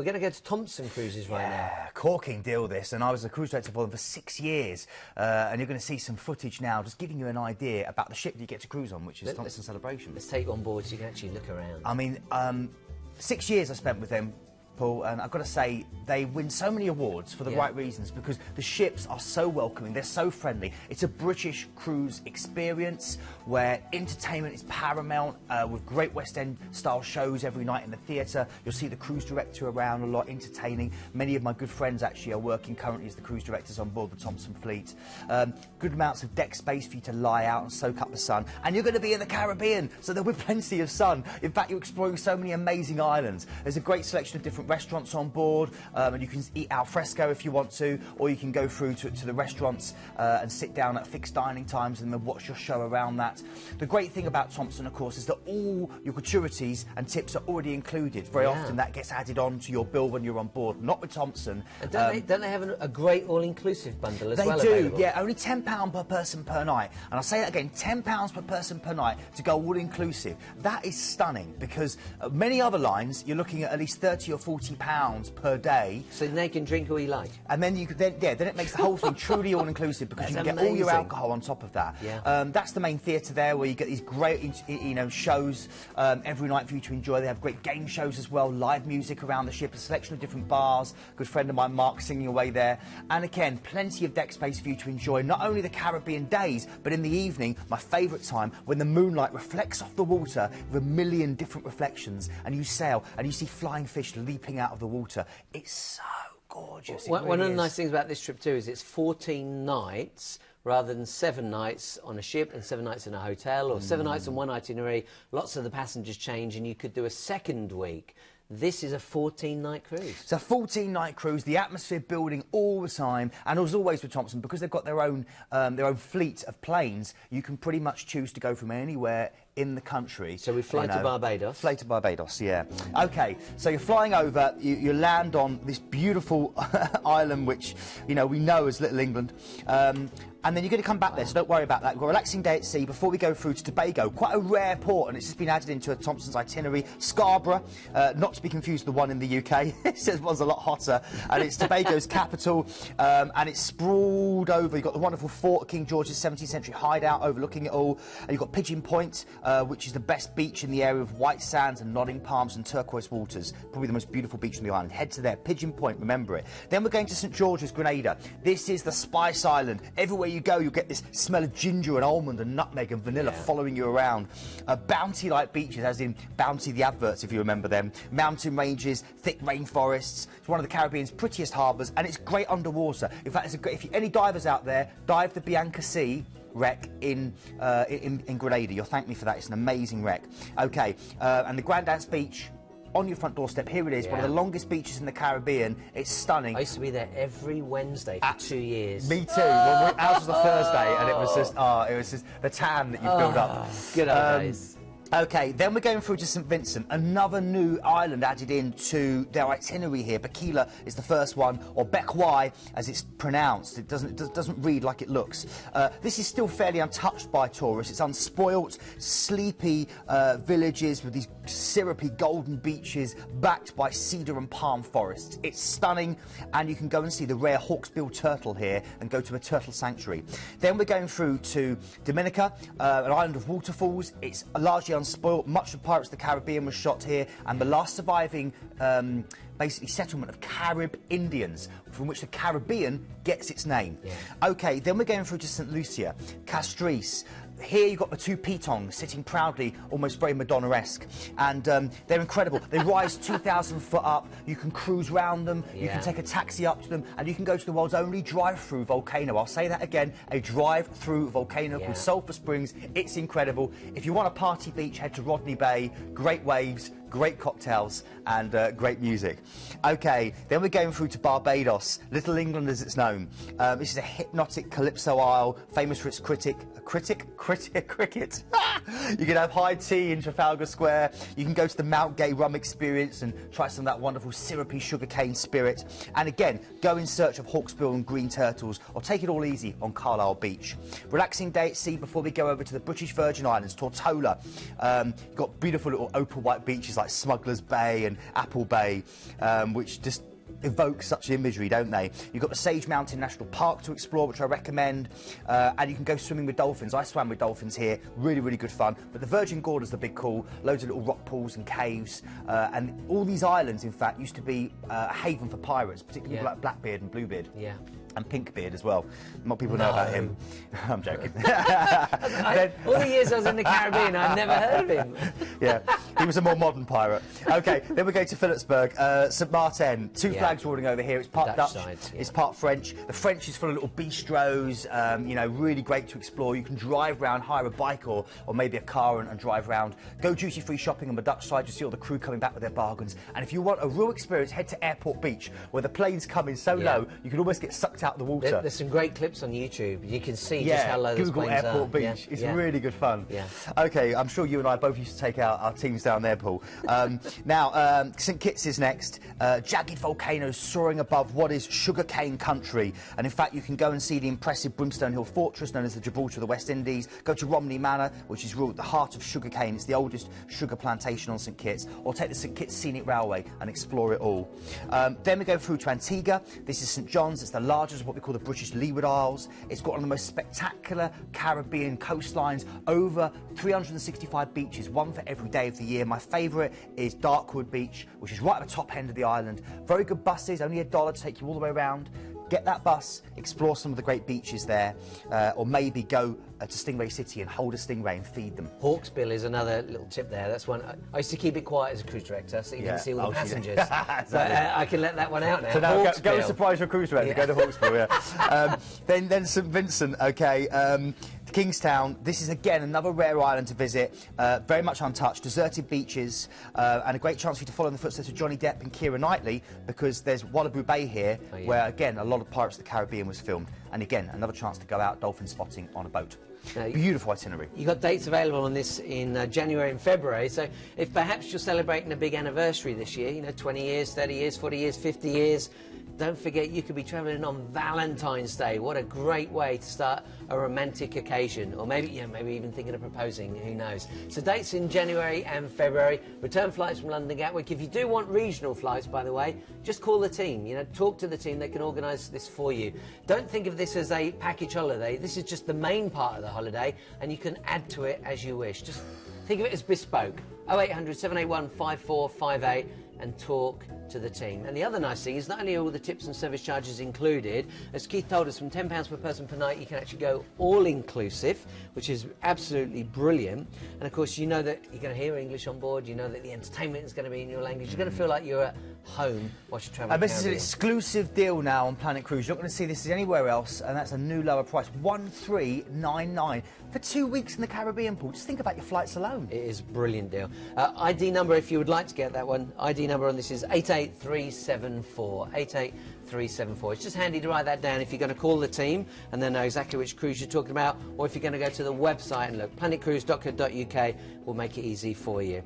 We're going to go to Thomson Cruises right now. Yeah, corking deal this, and I was a cruise director for them for 6 years, and you're going to see some footage now, just giving you an idea about the ship that you get to cruise on, which is Thomson Celebration. Let's take you on board so you can actually look around. I mean, 6 years I spent with them, Paul, and I've got to say, they win so many awards for the right reasons, because the ships are so welcoming, they're so friendly. It's a British cruise experience where entertainment is paramount, with great West End style shows every night in the theatre. You'll see the cruise director around a lot, entertaining. Many of my good friends actually are working currently as the cruise directors on board the Thomson fleet. Good amounts of deck space for you to lie out and soak up the sun. And you're going to be in the Caribbean, so there'll be plenty of sun. In fact, you're exploring so many amazing islands. There's a great selection of different restaurants on board, and you can eat al fresco if you want to, or you can go through to the restaurants and sit down at fixed dining times and then watch your show around that. The great thing about Thomson, of course, is that all your gratuities and tips are already included. Very often that gets added on to your bill when you're on board. Not with Thomson. Don't they have a great all-inclusive bundle as well? They do, available? yeah. Only £10 per person per night. And I'll say that again, £10 per person per night to go all-inclusive. That is stunning, because many other lines, you're looking at least £30 or £40 per day. So they can drink all you like. And then you could then it makes the whole thing truly all-inclusive, because you can get all your alcohol on top of that. Yeah. That's the main theatre there, where you get these great, shows every night for you to enjoy. They have great game shows as well, live music around the ship, a selection of different bars. Good friend of mine, Mark, singing away there. And again, plenty of deck space for you to enjoy not only the Caribbean days, but in the evening, my favourite time, when the moonlight reflects off the water with a million different reflections, and you sail and you see flying fish leaping out of the water. It's so gorgeous. One of the nice things about this trip too is it's 14 nights rather than 7 nights on a ship and 7 nights in a hotel, or 7 nights on one itinerary. Lots of the passengers change and you could do a second week. This is a 14-night cruise. It's a 14-night cruise, the atmosphere building all the time, and as always with Thomson, because they've got their own fleet of planes, you can pretty much choose to go from anywhere in the country. So we fly to Barbados? Fly to Barbados, yeah. OK, so you're flying over, you land on this beautiful island, which, we know as Little England. And then you're going to come back there, so don't worry about that. We've got a relaxing day at sea before we go through to Tobago. Quite a rare port, and it's just been added into Thomson's itinerary. Scarborough, not to be confused with the one in the UK. It says one's a lot hotter, and it's Tobago's capital, and it's sprawled over. You've got the wonderful fort, King George's 17th century hideout overlooking it all. And you've got Pigeon Point, which is the best beach in the area, of white sands and nodding palms and turquoise waters. Probably the most beautiful beach on the island. Head to there, Pigeon Point, remember it. Then we're going to St George's, Grenada. This is the Spice Island. Everywhere you go, you'll get this smell of ginger and almond and nutmeg and vanilla following you around. Bounty-like beaches, as in Bounty the adverts, if you remember them. Mountain ranges, thick rainforests. It's one of the Caribbean's prettiest harbours, and it's great underwater. In fact, it's a great, if any divers out there, dive the Bianca Sea wreck in Grenada. You'll thank me for that. It's an amazing wreck. OK, and the Grand Dance Beach, on your front doorstep, here it is, one of the longest beaches in the Caribbean. It's stunning. I used to be there every Wednesday for 2 years. Me too. Well, ours was a Thursday, and it was just the tan that you build up. Good old days. OK, then we're going through to St Vincent, another new island added into their itinerary here. Bakila is the first one, or Bekwai as it's pronounced. It doesn't read like it looks. This is still fairly untouched by tourists. It's unspoilt, sleepy villages with these syrupy golden beaches backed by cedar and palm forests. It's stunning, and you can go and see the rare hawksbill turtle here and go to a turtle sanctuary. Then we're going through to Dominica, an island of waterfalls. It's largely unspoilt. Much of Pirates of the Caribbean was shot here, and the last surviving basically settlement of Carib Indians, from which the Caribbean gets its name. OK, then we're going through to St Lucia, Castries. Here you've got the two Pitongs sitting proudly, almost very Madonna-esque, and they're incredible. They rise 2,000 foot up. You can cruise round them, you can take a taxi up to them, and you can go to the world's only drive-through volcano. I'll say that again, a drive-through volcano called Sulphur Springs. It's incredible. If you want a party beach, head to Rodney Bay. Great waves, great cocktails, and great music. OK, then we're going through to Barbados, Little England as it's known. This is a hypnotic calypso isle, famous for its cricket. You can have high tea in Trafalgar Square. You can go to the Mount Gay rum experience and try some of that wonderful syrupy sugarcane spirit. And again, go in search of hawksbill and green turtles, or take it all easy on Carlisle Beach. Relaxing day at sea before we go over to the British Virgin Islands, Tortola. You've got beautiful little opal white beaches like Smuggler's Bay and Apple Bay, which just evoke such imagery, don't they? You've got the Sage Mountain National Park to explore, which I recommend, and you can go swimming with dolphins. I swam with dolphins here, really, really good fun. But the Virgin Gorda's the big call, loads of little rock pools and caves, and all these islands, in fact, used to be a haven for pirates, particularly like Blackbeard and Bluebeard. Yeah. And Pinkbeard as well. More people know about him. I'm joking. All the years I was in the Caribbean, I'd never heard of him. Yeah, he was a more modern pirate. Okay, then we go to Philipsburg. St Martin, two flags rolling over here. It's part Dutch, side, it's part French. The French is full of little bistros, you know, really great to explore. You can drive around, hire a bike or maybe a car and drive around. Go duty-free shopping on the Dutch side. You see all the crew coming back with their bargains. And if you want a real experience, head to Airport Beach, where the planes come in so low, you can almost get sucked out the water. There's some great clips on YouTube. You can see just how low those Google planes Airport are. Beach. It's really good fun. Yeah. Okay, I'm sure you and I both used to take our teams down there, Paul. Now, St Kitts is next. Jagged volcanoes soaring above what is sugarcane country. And in fact, you can go and see the impressive Brimstone Hill Fortress, known as the Gibraltar of the West Indies. Go to Romney Manor, which is ruled at the heart of sugarcane. It's the oldest sugar plantation on St Kitts. Or take the St Kitts Scenic Railway and explore it all. Then we go through to Antigua. This is St John's. It's the largest of what we call the British Leeward Isles. It's got one of the most spectacular Caribbean coastlines, over 365 beaches, one for every day of the year. My favourite is Darkwood Beach, which is right at the top end of the island. Very good buses, only $1 to take you all the way around. Get that bus, explore some of the great beaches there, or maybe go to Stingray City and hold a stingray and feed them. Hawksbill is another little tip there. That's one. I used to keep it quiet as a cruise director, so you didn't see all the passengers. Exactly. But I can let that one out now. So now go and surprise your cruise director. Go to Hawksbill. Then St Vincent. Okay. Kingstown, this is again another rare island to visit, very much untouched, deserted beaches, and a great chance for you to follow in the footsteps of Johnny Depp and Keira Knightley, because there's Wallaby Bay here, where again a lot of Pirates of the Caribbean was filmed, and again another chance to go out dolphin spotting on a boat. Beautiful itinerary. You've got dates available on this in January and February, so if perhaps you're celebrating a big anniversary this year, you know, 20 years, 30 years, 40 years, 50 years, don't forget you could be travelling on Valentine's Day. What a great way to start a romantic occasion, or maybe even thinking of proposing, who knows. So dates in January and February, return flights from London Gatwick. If you do want regional flights, by the way, just call the team, you know, talk to the team, they can organise this for you. Don't think of this as a package holiday, this is just the main part of the holiday, and you can add to it as you wish. Just think of it as bespoke. 0800 781 5458 and talk to the team. And the other nice thing is not only are all the tips and service charges included, as Keith told us, from £10 per person per night you can actually go all-inclusive, which is absolutely brilliant. And of course you know that you're going to hear English on board, you know that the entertainment is going to be in your language, you're going to feel like you're at home whilst you're travelling. And this is an exclusive deal now on Planet Cruise. You're not going to see this anywhere else, and that's a new lower price, $1399 for 2 weeks in the Caribbean, Paul. Just think about your flights alone. It is a brilliant deal. ID number, if you would like to get that one, ID number on this is 88374. 88374. It's just handy to write that down if you're going to call the team and then know exactly which cruise you're talking about, or if you're going to go to the website and look. planetcruise.co.uk will make it easy for you.